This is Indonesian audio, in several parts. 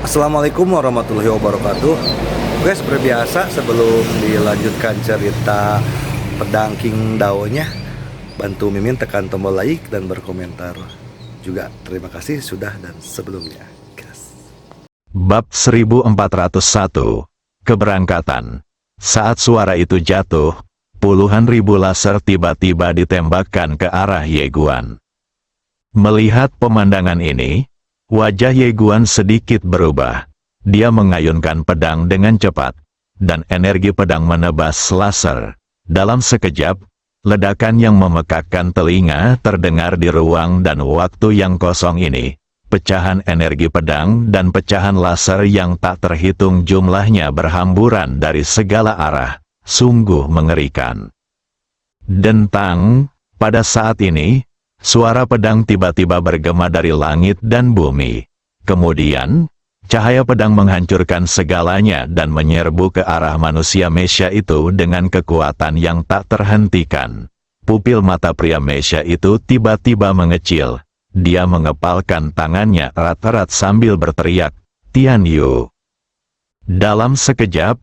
Assalamualaikum warahmatullahi wabarakatuh. Oke, seperti biasa sebelum dilanjutkan cerita pedang King Dao-nya, bantu Mimin tekan tombol like dan berkomentar. Juga terima kasih sudah dan sebelumnya. Gas. Bab 1401. Keberangkatan. Saat suara itu jatuh, puluhan ribu laser tiba-tiba ditembakkan ke arah Ye Guan. Melihat pemandangan ini, wajah Ye Guan sedikit berubah. Dia mengayunkan pedang dengan cepat, dan energi pedang menebas laser. Dalam sekejap, ledakan yang memekakkan telinga terdengar di ruang dan waktu yang kosong ini. Pecahan energi pedang dan pecahan laser yang tak terhitung jumlahnya berhamburan dari segala arah. Sungguh mengerikan. Dentang, pada saat ini, suara pedang tiba-tiba bergema dari langit dan bumi. Kemudian, cahaya pedang menghancurkan segalanya dan menyerbu ke arah manusia Mesya itu dengan kekuatan yang tak terhentikan. Pupil mata pria Mesya itu tiba-tiba mengecil. Dia mengepalkan tangannya erat-erat sambil berteriak, "Tian Yu!" Dalam sekejap,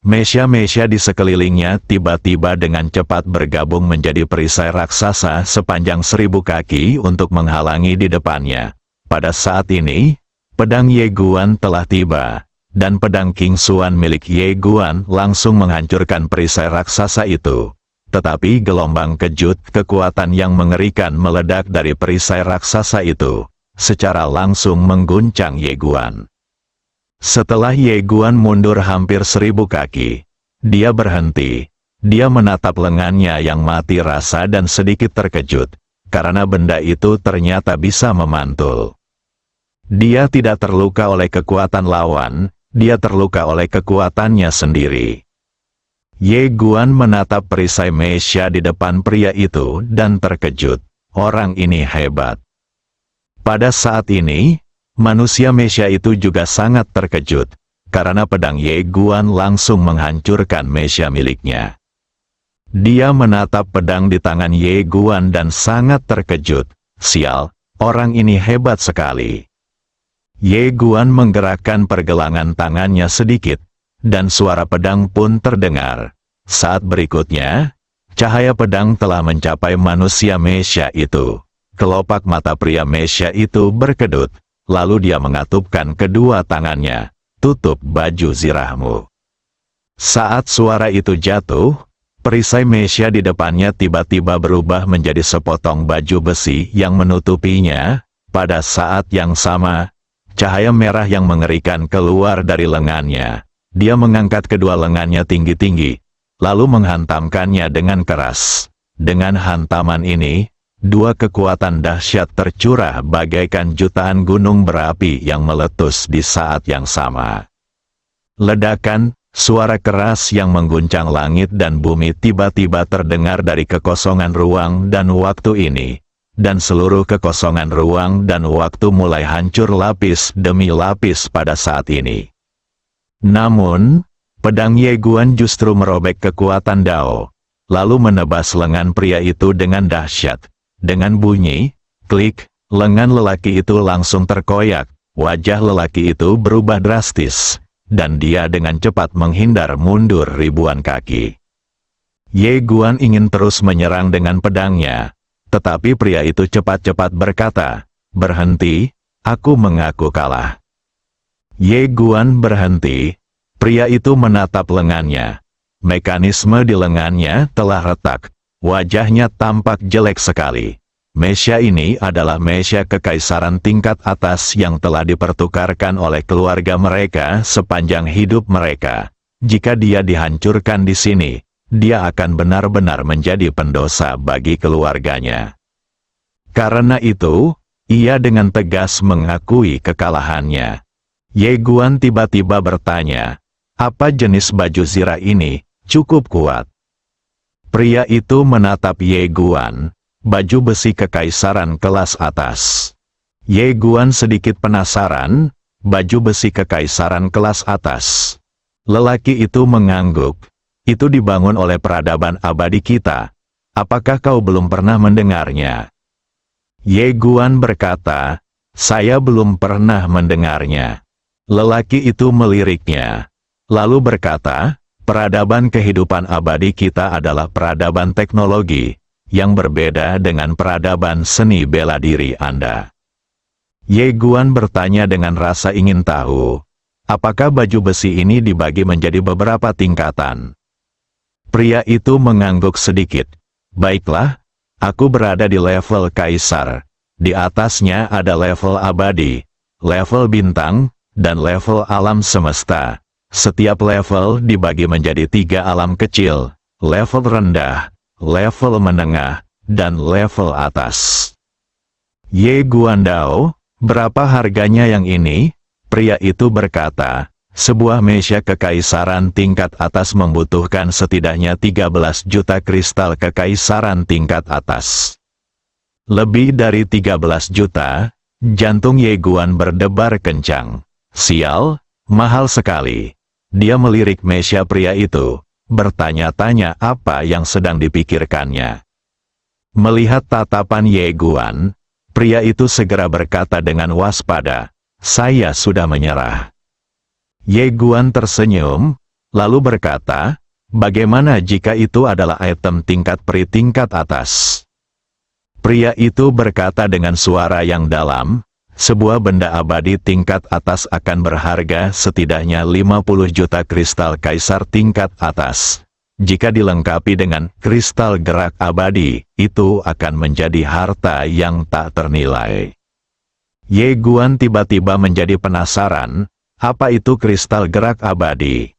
Mesya-Mesya di sekelilingnya tiba-tiba dengan cepat bergabung menjadi perisai raksasa sepanjang 1000 kaki untuk menghalangi di depannya. Pada saat ini, pedang Ye Guan telah tiba, dan pedang King Xuan milik Ye Guan langsung menghancurkan perisai raksasa itu. Tetapi gelombang kejut kekuatan yang mengerikan meledak dari perisai raksasa itu, secara langsung mengguncang Ye Guan. Setelah Ye Guan mundur hampir 1000 kaki, dia berhenti. Dia menatap lengannya yang mati rasa dan sedikit terkejut, karena benda itu ternyata bisa memantul. Dia tidak terluka oleh kekuatan lawan, dia terluka oleh kekuatannya sendiri. Ye Guan menatap perisai Mesya di depan pria itu dan terkejut. Orang ini hebat. Pada saat ini, manusia Mesya itu juga sangat terkejut, karena pedang Ye Guan langsung menghancurkan Mesya miliknya. Dia menatap pedang di tangan Ye Guan dan sangat terkejut. Sial, orang ini hebat sekali. Ye Guan menggerakkan pergelangan tangannya sedikit, dan suara pedang pun terdengar. Saat berikutnya, cahaya pedang telah mencapai manusia Mesya itu. Kelopak mata pria Mesya itu berkedut, lalu dia mengatupkan kedua tangannya. "Tutup baju zirahmu." Saat suara itu jatuh, perisai Mesya di depannya tiba-tiba berubah menjadi sepotong baju besi yang menutupinya. Pada saat yang sama, cahaya merah yang mengerikan keluar dari lengannya. Dia mengangkat kedua lengannya tinggi-tinggi, lalu menghantamkannya dengan keras. Dengan hantaman ini, dua kekuatan dahsyat tercurah bagaikan jutaan gunung berapi yang meletus di saat yang sama. Ledakan, suara keras yang mengguncang langit dan bumi tiba-tiba terdengar dari kekosongan ruang dan waktu ini. Dan seluruh kekosongan ruang dan waktu mulai hancur lapis demi lapis pada saat ini. Namun, pedang Ye Guan justru merobek kekuatan Dao, lalu menebas lengan pria itu dengan dahsyat. Dengan bunyi, klik, lengan lelaki itu langsung terkoyak, wajah lelaki itu berubah drastis, dan dia dengan cepat menghindar mundur ribuan kaki. Ye Guan ingin terus menyerang dengan pedangnya, tetapi pria itu cepat-cepat berkata, "Berhenti, aku mengaku kalah." Ye Guan berhenti. Pria itu menatap lengannya. Mekanisme di lengannya telah retak. Wajahnya tampak jelek sekali. Mesya ini adalah Mesya kekaisaran tingkat atas yang telah dipertukarkan oleh keluarga mereka sepanjang hidup mereka. Jika dia dihancurkan di sini, dia akan benar-benar menjadi pendosa bagi keluarganya. Karena itu, ia dengan tegas mengakui kekalahannya. Ye Guan tiba-tiba bertanya, "Apa jenis baju zirah ini? Cukup kuat." Pria itu menatap Ye Guan, baju besi kekaisaran kelas atas. Ye Guan sedikit penasaran, baju besi kekaisaran kelas atas. Lelaki itu mengangguk, "Itu dibangun oleh peradaban abadi kita. Apakah kau belum pernah mendengarnya?" Ye Guan berkata, "Saya belum pernah mendengarnya." Lelaki itu meliriknya, lalu berkata, peradaban kehidupan abadi kita adalah peradaban teknologi, yang berbeda dengan peradaban seni bela diri Anda. Ye Guan bertanya dengan rasa ingin tahu, apakah baju besi ini dibagi menjadi beberapa tingkatan? Pria itu mengangguk sedikit. Baiklah, aku berada di level kaisar. Di atasnya ada level abadi, level bintang, dan level alam semesta. Setiap level dibagi menjadi 3 alam kecil, level rendah, level menengah, dan level atas. Ye Guandao, berapa harganya yang ini? Pria itu berkata, sebuah mesia kekaisaran tingkat atas membutuhkan setidaknya 13 juta kristal kekaisaran tingkat atas. Lebih dari 13 juta, jantung Ye Guan berdebar kencang. Sial, mahal sekali. Dia melirik mesia pria itu, bertanya-tanya apa yang sedang dipikirkannya. Melihat tatapan Ye Guan, pria itu segera berkata dengan waspada, saya sudah menyerah. Ye Guan tersenyum, lalu berkata, bagaimana jika itu adalah item tingkat peri tingkat atas? Pria itu berkata dengan suara yang dalam, sebuah benda abadi tingkat atas akan berharga setidaknya 50 juta kristal kaisar tingkat atas. Jika dilengkapi dengan kristal gerak abadi, itu akan menjadi harta yang tak ternilai. Ye Guan tiba-tiba menjadi penasaran, apa itu kristal gerak abadi?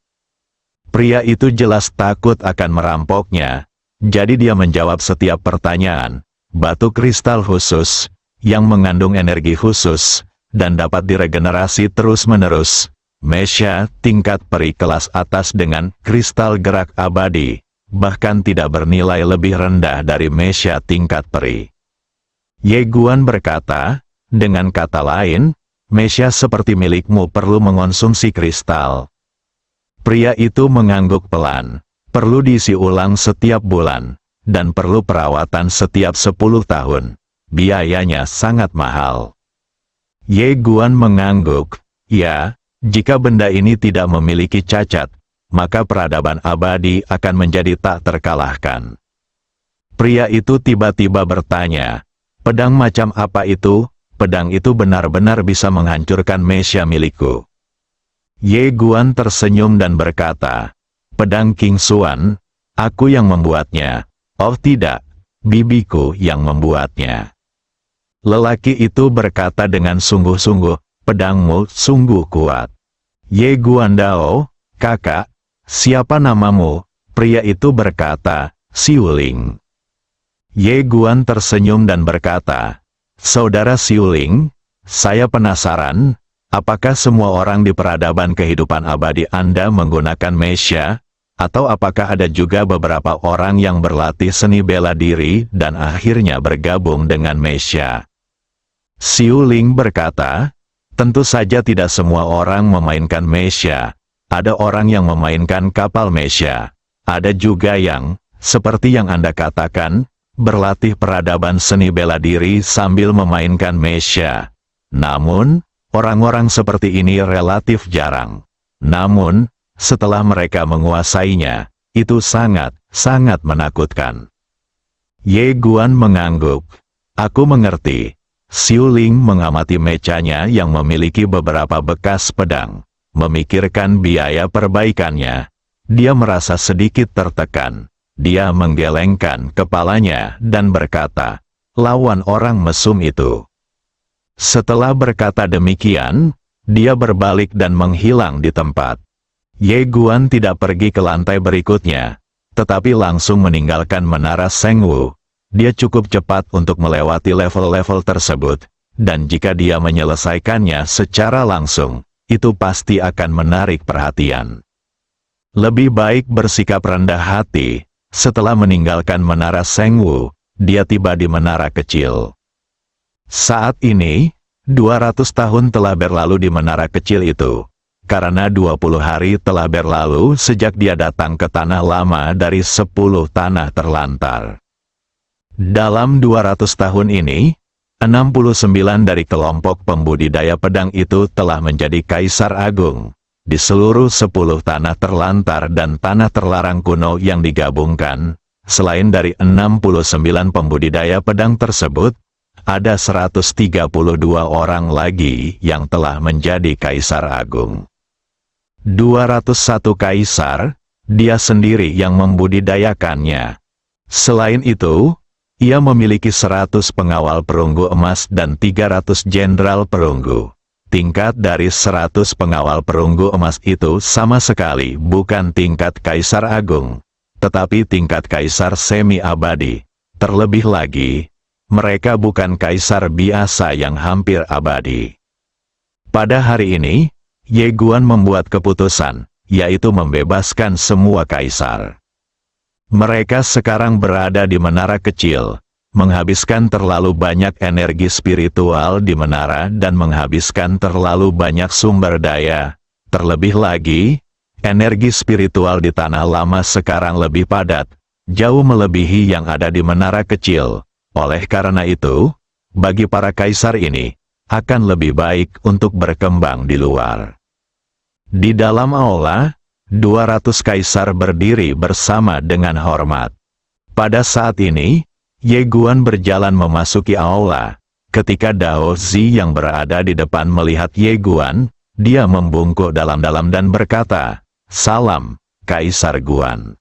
Pria itu jelas takut akan merampoknya, jadi dia menjawab setiap pertanyaan. Batu kristal khusus, yang mengandung energi khusus, dan dapat diregenerasi terus-menerus. Mesia tingkat peri kelas atas dengan kristal gerak abadi, bahkan tidak bernilai lebih rendah dari mesia tingkat peri. Ye Guan berkata, dengan kata lain, mesia seperti milikmu perlu mengonsumsi kristal. Pria itu mengangguk pelan, perlu diisi ulang setiap bulan, dan perlu perawatan setiap 10 tahun. Biayanya sangat mahal. Ye Guan mengangguk, ya, jika benda ini tidak memiliki cacat, maka peradaban abadi akan menjadi tak terkalahkan. Pria itu tiba-tiba bertanya, pedang macam apa itu? Pedang itu benar-benar bisa menghancurkan mesia milikku. Ye Guan tersenyum dan berkata, pedang King Xuan, aku yang membuatnya. Oh tidak, bibiku yang membuatnya. Lelaki itu berkata dengan sungguh-sungguh, pedangmu sungguh kuat. Ye Guandao, kakak, siapa namamu? Pria itu berkata, Xiuling. Ye Guan tersenyum dan berkata, saudara Xiuling, saya penasaran, apakah semua orang di peradaban kehidupan abadi Anda menggunakan mesia? Atau apakah ada juga beberapa orang yang berlatih seni bela diri dan akhirnya bergabung dengan mesia? Xiuling berkata, tentu saja tidak semua orang memainkan mesia. Ada orang yang memainkan kapal mesia. Ada juga yang, seperti yang Anda katakan, berlatih peradaban seni bela diri sambil memainkan mesia. Namun, orang-orang seperti ini relatif jarang. Namun, setelah mereka menguasainya, itu sangat menakutkan. Ye Guan mengangguk. Aku mengerti. Xiuling mengamati mecanya yang memiliki beberapa bekas pedang. Memikirkan biaya perbaikannya. Dia merasa sedikit tertekan. Dia menggelengkan kepalanya dan berkata, lawan orang mesum itu. Setelah berkata demikian, dia berbalik dan menghilang di tempat. Ye Guan tidak pergi ke lantai berikutnya, tetapi langsung meninggalkan menara Sengwu. Dia cukup cepat untuk melewati level-level tersebut, dan jika dia menyelesaikannya secara langsung, itu pasti akan menarik perhatian. Lebih baik bersikap rendah hati. Setelah meninggalkan menara Sengwu, dia tiba di menara kecil. Saat ini, 200 tahun telah berlalu di menara kecil itu. Karena 20 hari telah berlalu sejak dia datang ke tanah lama dari 10 tanah terlantar. Dalam 200 tahun ini, 69 dari kelompok pembudidaya pedang itu telah menjadi kaisar agung. Di seluruh 10 tanah terlantar dan tanah terlarang kuno yang digabungkan, selain dari 69 pembudidaya pedang tersebut, ada 132 orang lagi yang telah menjadi kaisar agung. 201 kaisar, dia sendiri yang membudidayakannya. Selain itu, ia memiliki 100 pengawal perunggu emas dan 300 jenderal perunggu. Tingkat dari 100 pengawal perunggu emas itu sama sekali bukan tingkat kaisar agung, tetapi tingkat kaisar semi-abadi. Terlebih lagi, mereka bukan kaisar biasa yang hampir abadi. Pada hari ini, Ye Guan membuat keputusan, yaitu membebaskan semua kaisar. Mereka sekarang berada di menara kecil, menghabiskan terlalu banyak energi spiritual di menara dan menghabiskan terlalu banyak sumber daya. Terlebih lagi, energi spiritual di tanah lama sekarang lebih padat, jauh melebihi yang ada di menara kecil. Oleh karena itu, bagi para kaisar ini, akan lebih baik untuk berkembang di luar. Di dalam aula, 200 kaisar berdiri bersama dengan hormat. Pada saat ini, Ye Guan berjalan memasuki aula. Ketika Dao Zi yang berada di depan melihat Ye Guan, dia membungkuk dalam-dalam dan berkata, "Salam, Kaisar Guan."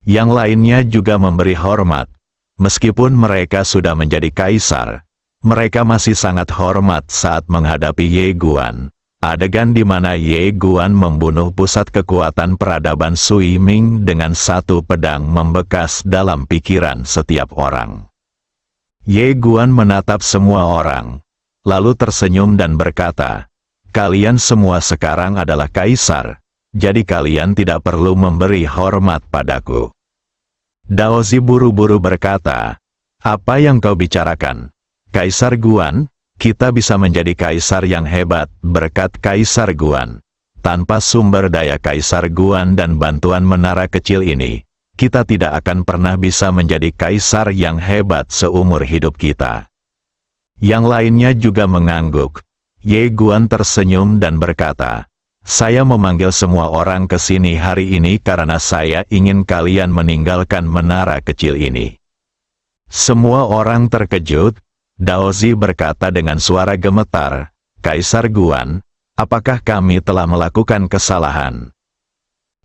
Yang lainnya juga memberi hormat. Meskipun mereka sudah menjadi kaisar, mereka masih sangat hormat saat menghadapi Ye Guan. Adegan di mana Ye Guan membunuh pusat kekuatan peradaban Sui Ming dengan satu pedang membekas dalam pikiran setiap orang. Ye Guan menatap semua orang, lalu tersenyum dan berkata, "Kalian semua sekarang adalah kaisar, jadi kalian tidak perlu memberi hormat padaku." Dao Zi buru-buru berkata, "Apa yang kau bicarakan, Kaisar Guan? Kita bisa menjadi kaisar yang hebat berkat Kaisar Guan. Tanpa sumber daya Kaisar Guan dan bantuan menara kecil ini, kita tidak akan pernah bisa menjadi kaisar yang hebat seumur hidup kita." Yang lainnya juga mengangguk. Ye Guan tersenyum dan berkata, "Saya memanggil semua orang ke sini hari ini karena saya ingin kalian meninggalkan menara kecil ini." Semua orang terkejut. Dao Zi berkata dengan suara gemetar, "Kaisar Guan, apakah kami telah melakukan kesalahan?"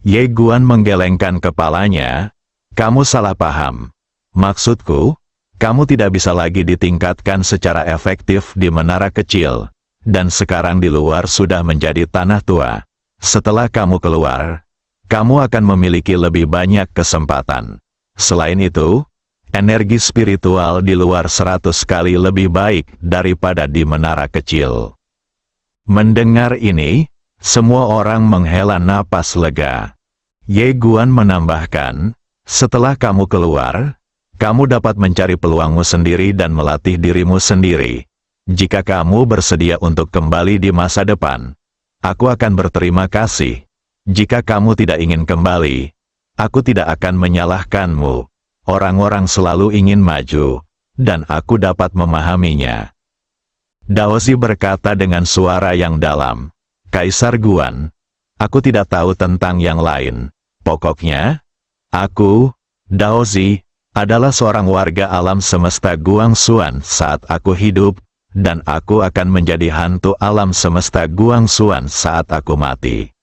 Ye Guan menggelengkan kepalanya, "Kamu salah paham. Maksudku, kamu tidak bisa lagi ditingkatkan secara efektif di menara kecil, dan sekarang di luar sudah menjadi tanah tua. Setelah kamu keluar, kamu akan memiliki lebih banyak kesempatan. Selain itu, energi spiritual di luar 100 kali lebih baik daripada di menara kecil." Mendengar ini, semua orang menghela napas lega. Ye Guan menambahkan, "Setelah kamu keluar, kamu dapat mencari peluangmu sendiri dan melatih dirimu sendiri. Jika kamu bersedia untuk kembali di masa depan, aku akan berterima kasih. Jika kamu tidak ingin kembali, aku tidak akan menyalahkanmu. Orang-orang selalu ingin maju, dan aku dapat memahaminya." Dao Zi berkata dengan suara yang dalam, "Kaisar Guan, aku tidak tahu tentang yang lain. Pokoknya, aku, Dao Zi, adalah seorang warga alam semesta Guangxuan saat aku hidup, dan aku akan menjadi hantu alam semesta Guangxuan saat aku mati."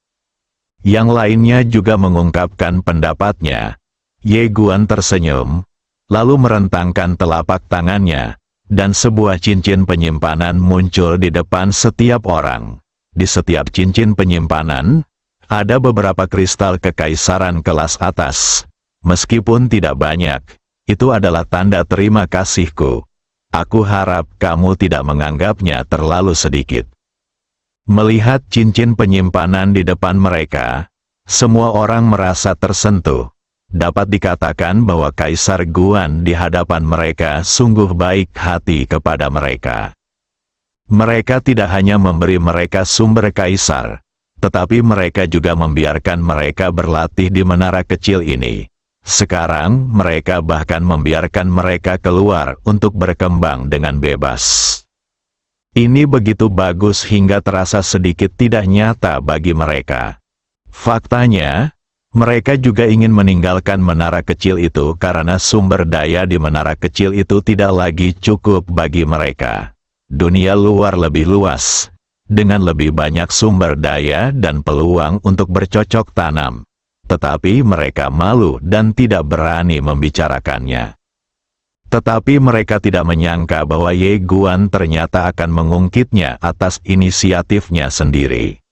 Yang lainnya juga mengungkapkan pendapatnya. Ye Guan tersenyum, lalu merentangkan telapak tangannya, dan sebuah cincin penyimpanan muncul di depan setiap orang. Di setiap cincin penyimpanan, ada beberapa kristal kekaisaran kelas atas. Meskipun tidak banyak, itu adalah tanda terima kasihku. Aku harap kamu tidak menganggapnya terlalu sedikit. Melihat cincin penyimpanan di depan mereka, semua orang merasa tersentuh. Dapat dikatakan bahwa Kaisar Guan di hadapan mereka sungguh baik hati kepada mereka. Mereka tidak hanya memberi mereka sumber kaisar, tetapi mereka juga membiarkan mereka berlatih di menara kecil ini. Sekarang mereka bahkan membiarkan mereka keluar untuk berkembang dengan bebas. Ini begitu bagus hingga terasa sedikit tidak nyata bagi mereka. Faktanya, mereka juga ingin meninggalkan menara kecil itu karena sumber daya di menara kecil itu tidak lagi cukup bagi mereka. Dunia luar lebih luas, dengan lebih banyak sumber daya dan peluang untuk bercocok tanam. Tetapi mereka malu dan tidak berani membicarakannya. Tetapi mereka tidak menyangka bahwa Ye Guan ternyata akan mengungkitnya atas inisiatifnya sendiri.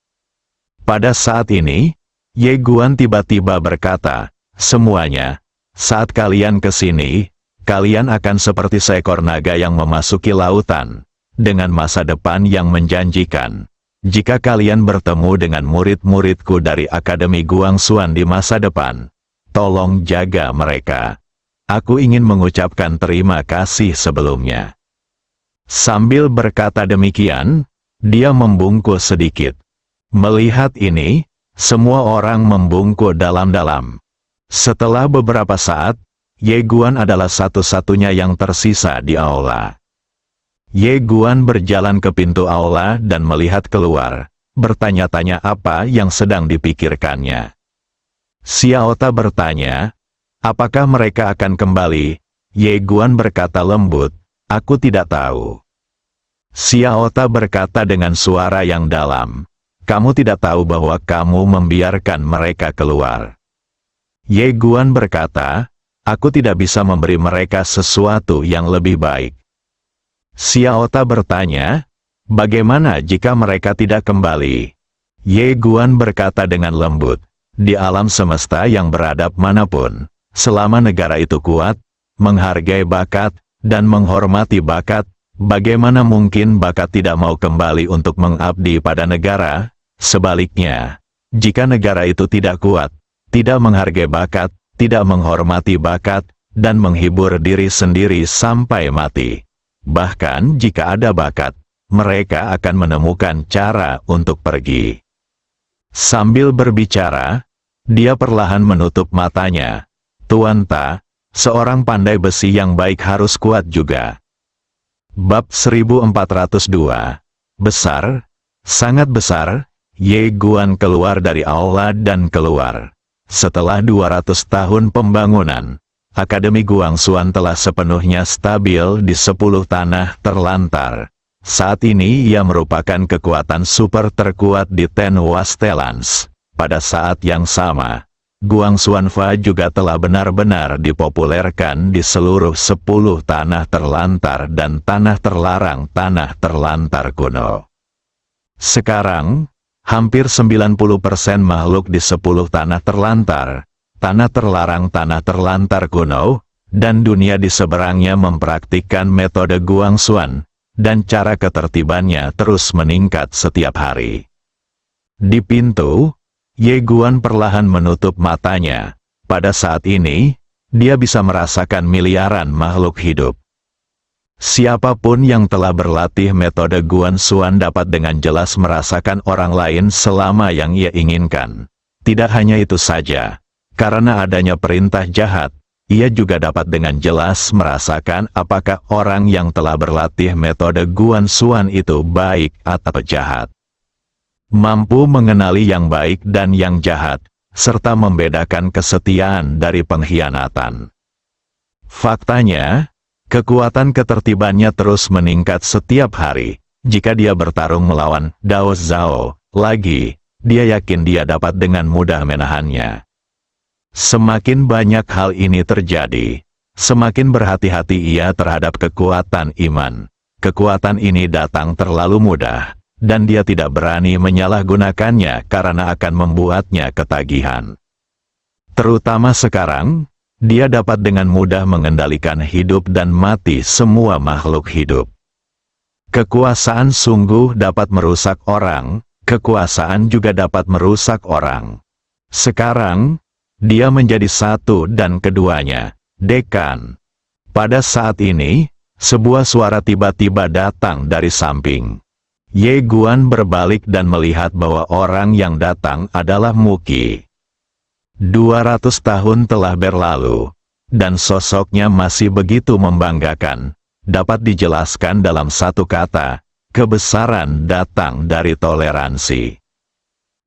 Pada saat ini, Ye Guan tiba-tiba berkata, "Semuanya, saat kalian ke sini, kalian akan seperti seekor naga yang memasuki lautan, dengan masa depan yang menjanjikan. Jika kalian bertemu dengan murid-muridku dari Akademi Guangxuan di masa depan, tolong jaga mereka. Aku ingin mengucapkan terima kasih sebelumnya." Sambil berkata demikian, dia membungkuk sedikit. Melihat ini, semua orang membungkuk dalam-dalam. Setelah beberapa saat, Ye Guan adalah satu-satunya yang tersisa di aula. Ye Guan berjalan ke pintu aula dan melihat keluar, bertanya-tanya apa yang sedang dipikirkannya. Xiao Ta bertanya, "Apakah mereka akan kembali?" Ye Guan berkata lembut, "Aku tidak tahu." Xiao Ta berkata dengan suara yang dalam, "Kamu tidak tahu bahwa kamu membiarkan mereka keluar." Ye Guan berkata, "Aku tidak bisa memberi mereka sesuatu yang lebih baik." Xiao Ta bertanya, "Bagaimana jika mereka tidak kembali?" Ye Guan berkata dengan lembut, "Di alam semesta yang beradab manapun, selama negara itu kuat, menghargai bakat, dan menghormati bakat, bagaimana mungkin bakat tidak mau kembali untuk mengabdi pada negara? Sebaliknya, jika negara itu tidak kuat, tidak menghargai bakat, tidak menghormati bakat, dan menghibur diri sendiri sampai mati. Bahkan jika ada bakat, mereka akan menemukan cara untuk pergi." Sambil berbicara, dia perlahan menutup matanya. "Tuan Ta, seorang pandai besi yang baik harus kuat juga." Bab 1402. Besar, sangat besar, Ye Guan keluar dari aula dan keluar. Setelah 200 tahun pembangunan, Akademi Guangxuan telah sepenuhnya stabil di 10 tanah terlantar. Saat ini ia merupakan kekuatan super terkuat di Ten Wastelans. Pada saat yang sama, Guangxuan Fa juga telah benar-benar dipopulerkan di seluruh 10 tanah terlantar dan tanah terlantar kuno. Sekarang, hampir 90% makhluk di 10 tanah terlantar, tanah terlantar kuno, dan dunia di seberangnya mempraktikkan metode Guangxuan, dan cara ketertibannya terus meningkat setiap hari. Di pintu, Ye Guan perlahan menutup matanya. Pada saat ini, dia bisa merasakan miliaran makhluk hidup. Siapapun yang telah berlatih metode Guangxuan dapat dengan jelas merasakan orang lain selama yang ia inginkan. Tidak hanya itu saja. Karena adanya perintah jahat, ia juga dapat dengan jelas merasakan apakah orang yang telah berlatih metode Guangxuan itu baik atau jahat. Mampu mengenali yang baik dan yang jahat, serta membedakan kesetiaan dari pengkhianatan. Faktanya, kekuatan ketertibannya terus meningkat setiap hari. Jika dia bertarung melawan Dao Zhao lagi, dia yakin dia dapat dengan mudah menahannya. Semakin banyak hal ini terjadi, semakin berhati-hati ia terhadap kekuatan iman. Kekuatan ini datang terlalu mudah, dan dia tidak berani menyalahgunakannya karena akan membuatnya ketagihan. Terutama sekarang, dia dapat dengan mudah mengendalikan hidup dan mati semua makhluk hidup. Kekuasaan sungguh dapat merusak orang, kekuasaan juga dapat merusak orang. Sekarang, dia menjadi satu dan keduanya, Dekan. Pada saat ini, sebuah suara tiba-tiba datang dari samping. Ye Guan berbalik dan melihat bahwa orang yang datang adalah Muki. 200 tahun telah berlalu, dan sosoknya masih begitu membanggakan. Dapat dijelaskan dalam satu kata, kebesaran datang dari toleransi.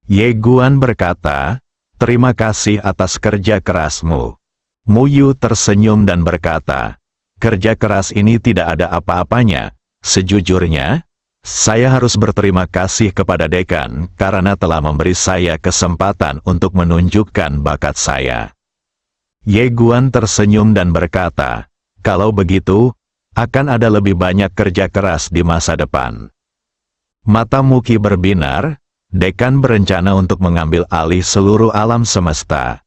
Ye Guan berkata, terima kasih atas kerja kerasmu. Mu Yu tersenyum dan berkata, kerja keras ini tidak ada apa-apanya. Sejujurnya, saya harus berterima kasih kepada dekan karena telah memberi saya kesempatan untuk menunjukkan bakat saya. Ye Guan tersenyum dan berkata, kalau begitu, akan ada lebih banyak kerja keras di masa depan. Mata Muki berbinar, dekan berencana untuk mengambil alih seluruh alam semesta.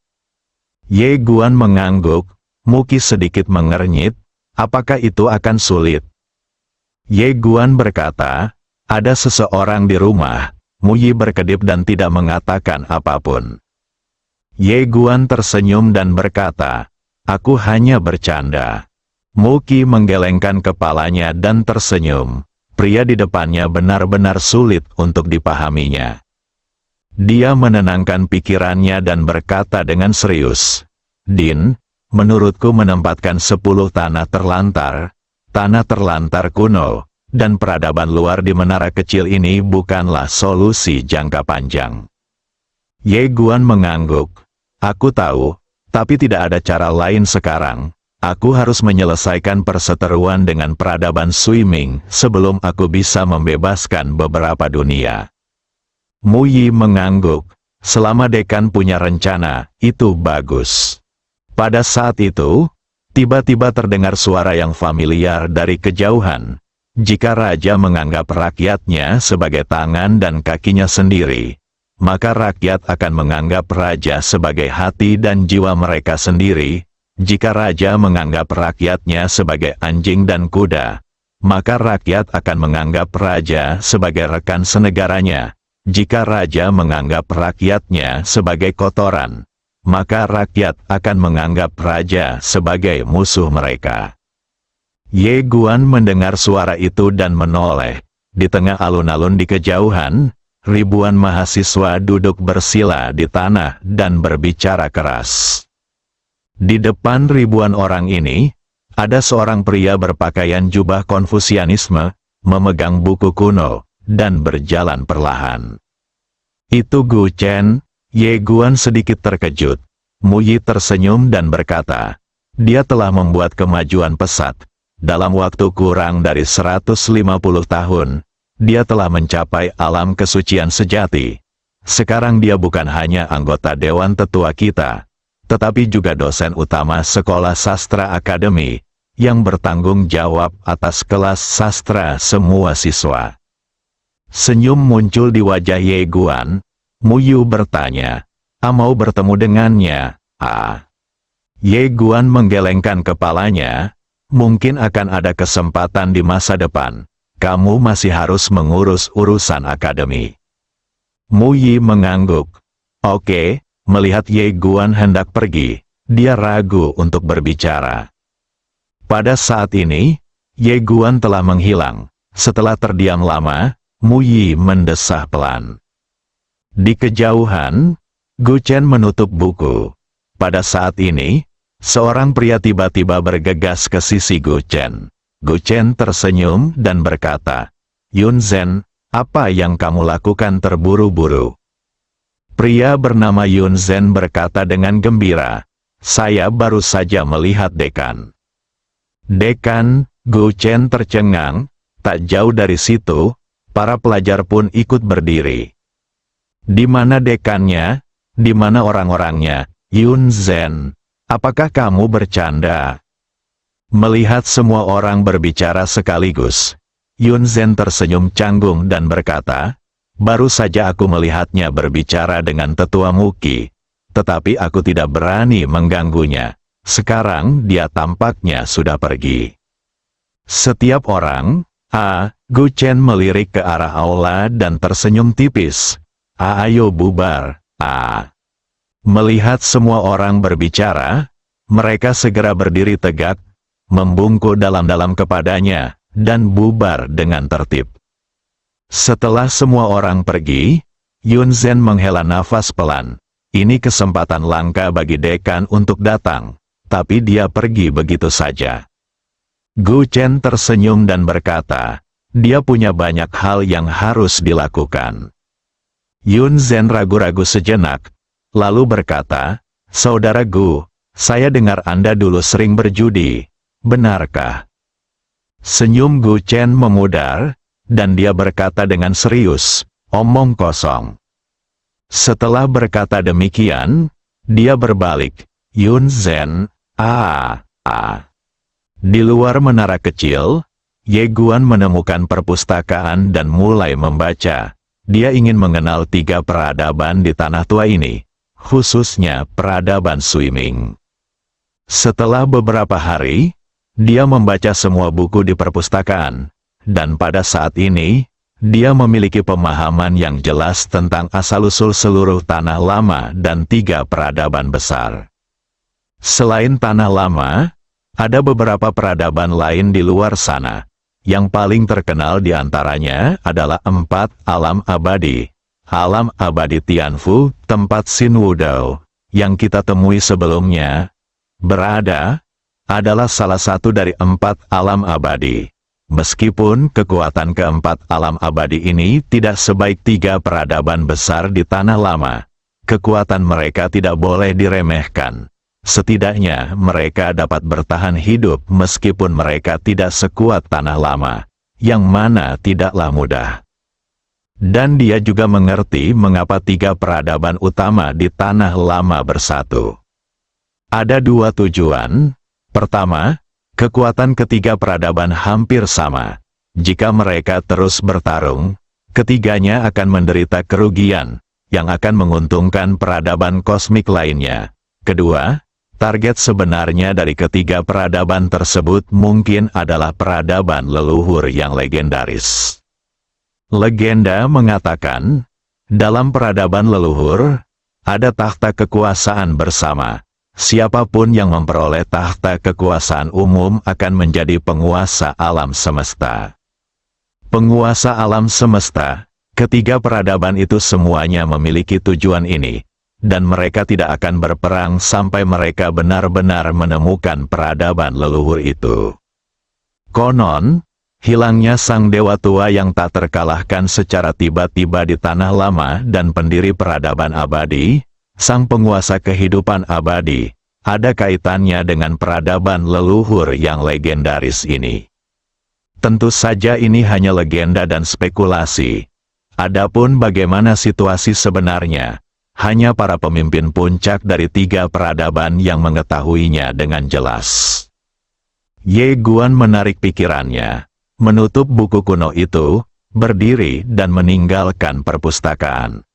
Ye Guan mengangguk, Muki sedikit mengernyit, apakah itu akan sulit? Ye Guan berkata, ada seseorang di rumah. Mu Yi berkedip dan tidak mengatakan apapun. Ye Guan tersenyum dan berkata, aku hanya bercanda. Muki menggelengkan kepalanya dan tersenyum. Pria di depannya benar-benar sulit untuk dipahaminya. Dia menenangkan pikirannya dan berkata dengan serius, Din, menurutku menempatkan 10 tanah terlantar kuno, dan peradaban luar di menara kecil ini bukanlah solusi jangka panjang. Ye Guan mengangguk. Aku tahu, tapi tidak ada cara lain sekarang. Aku harus menyelesaikan perseteruan dengan peradaban Swimming sebelum aku bisa membebaskan beberapa dunia. Mu Yi mengangguk. Selama dekan punya rencana, itu bagus. Pada saat itu, tiba-tiba terdengar suara yang familiar dari kejauhan. Jika raja menganggap rakyatnya sebagai tangan dan kakinya sendiri, maka rakyat akan menganggap raja sebagai hati dan jiwa mereka sendiri. Jika raja menganggap rakyatnya sebagai anjing dan kuda, maka rakyat akan menganggap raja sebagai rekan senegaranya. Jika raja menganggap rakyatnya sebagai kotoran, maka rakyat akan menganggap raja sebagai musuh mereka. Ye Guan mendengar suara itu dan menoleh. Di tengah alun-alun di kejauhan, ribuan mahasiswa duduk bersila di tanah dan berbicara keras. Di depan ribuan orang ini, ada seorang pria berpakaian jubah Konfusianisme, memegang buku kuno, dan berjalan perlahan. Itu Gu Chen. Ye Guan sedikit terkejut. Mu Yi tersenyum dan berkata, dia telah membuat kemajuan pesat. Dalam waktu kurang dari 150 tahun, dia telah mencapai alam kesucian sejati. Sekarang dia bukan hanya anggota Dewan Tetua kita, tetapi juga dosen utama Sekolah Sastra Akademi, yang bertanggung jawab atas kelas sastra semua siswa. Senyum muncul di wajah Ye Guan. Mu Yu bertanya, mau bertemu dengannya? Ye Guan menggelengkan kepalanya. Mungkin akan ada kesempatan di masa depan. Kamu masih harus mengurus urusan akademi. Mu Yi mengangguk. Oke, melihat Ye Guan hendak pergi, dia ragu untuk berbicara. Pada saat ini, Ye Guan telah menghilang. Setelah terdiam lama, Mu Yi mendesah pelan. Di kejauhan, Gu Chen menutup buku. Pada saat ini, seorang pria tiba-tiba bergegas ke sisi Gu Chen. Gu Chen tersenyum dan berkata, Yun Zhen, apa yang kamu lakukan terburu-buru? Pria bernama Yun Zhen berkata dengan gembira, saya baru saja melihat dekan. Dekan, Gu Chen tercengang. Tak jauh dari situ, para pelajar pun ikut berdiri. Di mana dekannya? Di mana orang-orangnya? Yun Zhen, apakah kamu bercanda? Melihat semua orang berbicara sekaligus, Yun Zhen tersenyum canggung dan berkata, baru saja aku melihatnya berbicara dengan Tetua Muki, tetapi aku tidak berani mengganggunya. Sekarang dia tampaknya sudah pergi. Setiap orang, Gu Chen melirik ke arah aula dan tersenyum tipis. Ayo bubar, Melihat semua orang berbicara, mereka segera berdiri tegak, membungkuk dalam-dalam kepadanya, dan bubar dengan tertib. Setelah semua orang pergi, Yun Zhen menghela nafas pelan. Ini kesempatan langka bagi dekan untuk datang, tapi dia pergi begitu saja. Gu Chen tersenyum dan berkata, dia punya banyak hal yang harus dilakukan. Yun Zhen ragu-ragu sejenak, lalu berkata, Saudara Gu, saya dengar Anda dulu sering berjudi, benarkah? Senyum Gu Chen memudar, dan dia berkata dengan serius, omong kosong. Setelah berkata demikian, dia berbalik, Yun Zhen, Di luar menara kecil, Ye Guan menemukan perpustakaan dan mulai membaca. Dia ingin mengenal 3 peradaban di tanah tua ini, khususnya peradaban Sui Ming. Setelah beberapa hari, dia membaca semua buku di perpustakaan, dan pada saat ini, dia memiliki pemahaman yang jelas tentang asal-usul seluruh tanah lama dan 3 peradaban besar. Selain tanah lama, ada beberapa peradaban lain di luar sana. Yang paling terkenal di antaranya adalah 4 alam abadi. Alam abadi Tianfu, tempat Xin Wudao, yang kita temui sebelumnya, adalah salah satu dari 4 alam abadi. Meskipun kekuatan keempat alam abadi ini tidak sebaik 3 peradaban besar di tanah lama, kekuatan mereka tidak boleh diremehkan. Setidaknya mereka dapat bertahan hidup meskipun mereka tidak sekuat tanah lama, yang mana tidaklah mudah. Dan dia juga mengerti mengapa 3 peradaban utama di tanah lama bersatu. Ada 2 tujuan. Pertama, kekuatan ketiga peradaban hampir sama. Jika mereka terus bertarung, ketiganya akan menderita kerugian, yang akan menguntungkan peradaban kosmik lainnya. Kedua, target sebenarnya dari ketiga peradaban tersebut mungkin adalah peradaban leluhur yang legendaris. Legenda mengatakan, dalam peradaban leluhur, ada tahta kekuasaan bersama. Siapapun yang memperoleh tahta kekuasaan umum akan menjadi penguasa alam semesta. Penguasa alam semesta, ketiga peradaban itu semuanya memiliki tujuan ini, dan mereka tidak akan berperang sampai mereka benar-benar menemukan peradaban leluhur itu. Konon, hilangnya sang dewa tua yang tak terkalahkan secara tiba-tiba di tanah lama dan pendiri peradaban abadi, sang penguasa kehidupan abadi, ada kaitannya dengan peradaban leluhur yang legendaris ini. Tentu saja ini hanya legenda dan spekulasi. Adapun bagaimana situasi sebenarnya, hanya para pemimpin puncak dari 3 peradaban yang mengetahuinya dengan jelas. Ye Guan menarik pikirannya, menutup buku kuno itu, berdiri dan meninggalkan perpustakaan.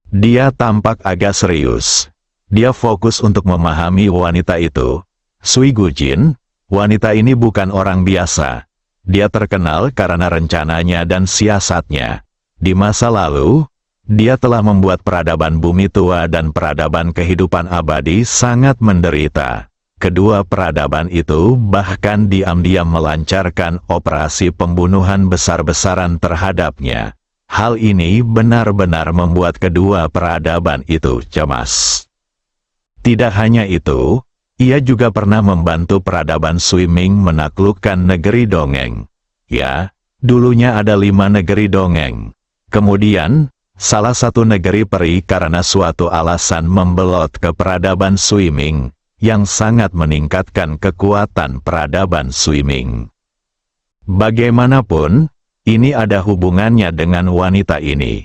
Dia tampak agak serius. Dia fokus untuk memahami wanita itu. Sui Gujin, wanita ini bukan orang biasa. Dia terkenal karena rencananya dan siasatnya. Di masa lalu, dia telah membuat peradaban bumi tua dan peradaban kehidupan abadi sangat menderita. Kedua peradaban itu bahkan diam-diam melancarkan operasi pembunuhan besar-besaran terhadapnya. Hal ini benar-benar membuat kedua peradaban itu cemas. Tidak hanya itu, ia juga pernah membantu peradaban Sui Ming menaklukkan negeri dongeng. Ya, dulunya ada 5 negeri dongeng. Kemudian, salah satu negeri peri karena suatu alasan membelot ke peradaban Sui Ming, yang sangat meningkatkan kekuatan peradaban Sui Ming. Bagaimanapun, ini ada hubungannya dengan wanita ini.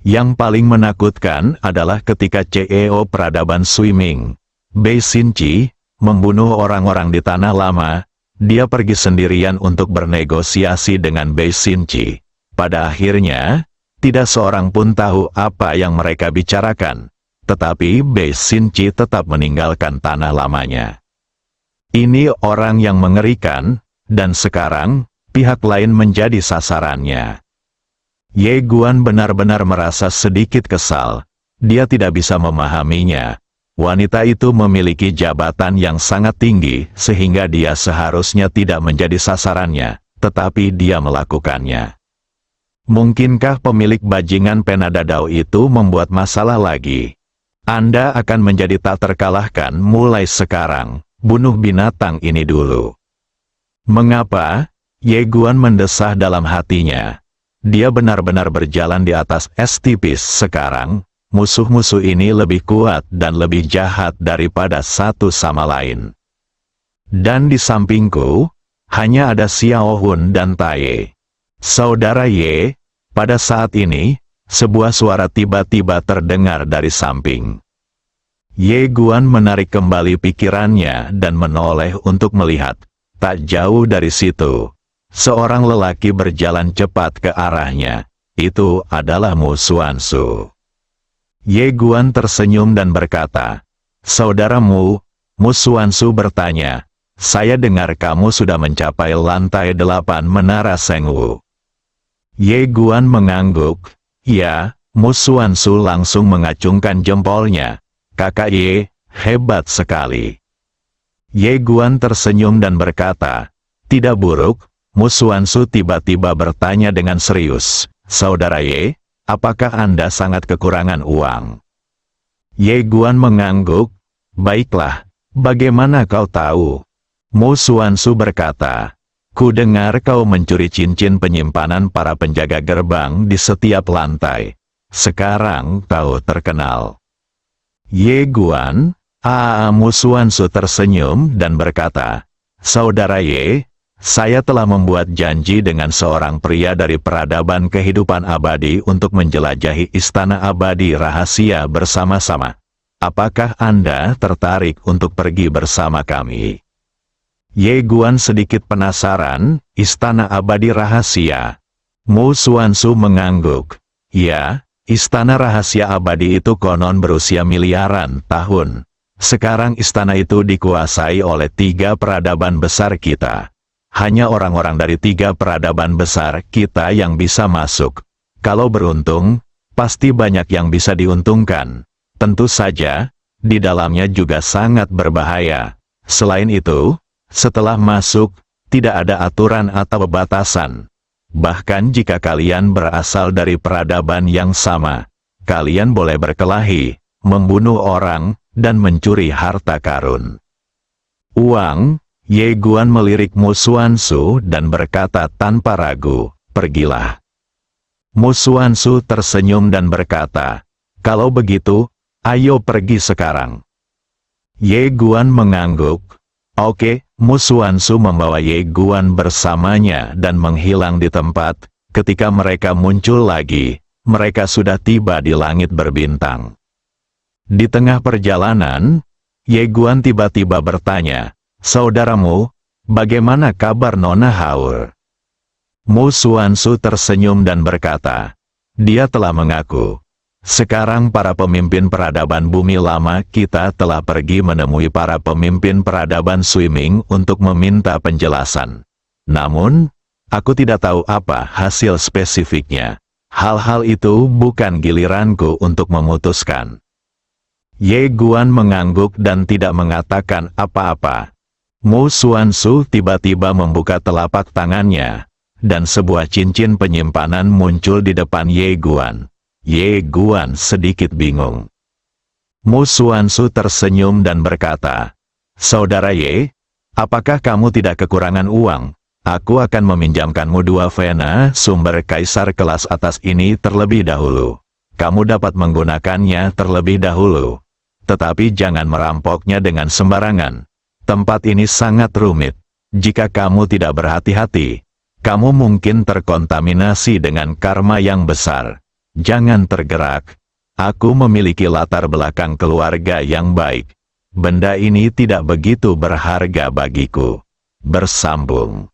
Yang paling menakutkan adalah ketika CEO peradaban Sui Ming, Bei Xinqi, membunuh orang-orang di tanah lama, dia pergi sendirian untuk bernegosiasi dengan Bei Xinqi. Pada akhirnya, tidak seorang pun tahu apa yang mereka bicarakan, tetapi Bei Xinqi tetap meninggalkan tanah lamanya. Ini orang yang mengerikan, dan sekarang, pihak lain menjadi sasarannya. Ye Guan benar-benar merasa sedikit kesal. Dia tidak bisa memahaminya. Wanita itu memiliki jabatan yang sangat tinggi, sehingga dia seharusnya tidak menjadi sasarannya, tetapi dia melakukannya. Mungkinkah pemilik bajingan pena dadau itu membuat masalah lagi? Anda akan menjadi tak terkalahkan mulai sekarang. Bunuh binatang ini dulu. Mengapa? Ye Guan mendesah dalam hatinya. Dia benar-benar berjalan di atas es tipis sekarang. Musuh-musuh ini lebih kuat dan lebih jahat daripada satu sama lain. Dan di sampingku, hanya ada Xiao Hun dan Taye. Saudara Ye, pada saat ini, sebuah suara tiba-tiba terdengar dari samping. Ye Guan menarik kembali pikirannya dan menoleh untuk melihat. Tak jauh dari situ, seorang lelaki berjalan cepat ke arahnya. Itu adalah Mu Xuansu. Ye Guan tersenyum dan berkata, "Saudaramu," Mu Xuansu bertanya, "saya dengar kamu sudah mencapai lantai 8 Menara Sengwu." Ye Guan mengangguk. "Ya," Mu Xuansu langsung mengacungkan jempolnya. "Kakak Ye, hebat sekali." Ye Guan tersenyum dan berkata, "Tidak buruk." Mu Xuansu tiba-tiba bertanya dengan serius, "Saudara Ye, apakah Anda sangat kekurangan uang?" Ye Guan mengangguk. "Baiklah, bagaimana kau tahu?" Mu Xuansu berkata, "Ku dengar kau mencuri cincin penyimpanan para penjaga gerbang di setiap lantai. Sekarang kau terkenal." Ye Guan, Mu Xuansu tersenyum dan berkata, "Saudara Ye, saya telah membuat janji dengan seorang pria dari peradaban kehidupan abadi untuk menjelajahi istana abadi rahasia bersama-sama. Apakah Anda tertarik untuk pergi bersama kami?" Ye Guan sedikit penasaran, istana abadi rahasia. Mu Xuansu mengangguk. "Ya, istana rahasia abadi itu konon berusia miliaran tahun. Sekarang istana itu dikuasai oleh 3 peradaban besar kita. Hanya orang-orang dari 3 peradaban besar kita yang bisa masuk. Kalau beruntung, pasti banyak yang bisa diuntungkan. Tentu saja, di dalamnya juga sangat berbahaya. Selain itu, setelah masuk, tidak ada aturan atau batasan. Bahkan jika kalian berasal dari peradaban yang sama, kalian boleh berkelahi, membunuh orang, dan mencuri harta karun." "Uang?" Ye Guan melirik Mu Xuansu dan berkata tanpa ragu, "Pergilah." Mu Xuansu tersenyum dan berkata, "Kalau begitu, ayo pergi sekarang." Ye Guan mengangguk. Oke, Mu Xuansu membawa Ye Guan bersamanya dan menghilang di tempat. Ketika mereka muncul lagi, mereka sudah tiba di langit berbintang. Di tengah perjalanan, Ye Guan tiba-tiba bertanya, "Saudaramu, bagaimana kabar Nona Haur?" Mu Xuansu tersenyum dan berkata, "Dia telah mengaku. Sekarang para pemimpin peradaban bumi lama kita telah pergi menemui para pemimpin peradaban swimming untuk meminta penjelasan. Namun, aku tidak tahu apa hasil spesifiknya. Hal-hal itu bukan giliranku untuk memutuskan." Ye Guan mengangguk dan tidak mengatakan apa-apa. Mu Xuansu tiba-tiba membuka telapak tangannya, dan sebuah cincin penyimpanan muncul di depan Ye Guan. Ye Guan sedikit bingung. Mu Xuansu tersenyum dan berkata, "Saudara Ye, apakah kamu tidak kekurangan uang? Aku akan meminjamkanmu 2 vena sumber kaisar kelas atas ini terlebih dahulu. Kamu dapat menggunakannya terlebih dahulu. Tetapi jangan merampoknya dengan sembarangan. Tempat ini sangat rumit. Jika kamu tidak berhati-hati, kamu mungkin terkontaminasi dengan karma yang besar. Jangan tergerak. Aku memiliki latar belakang keluarga yang baik. Benda ini tidak begitu berharga bagiku." Bersambung.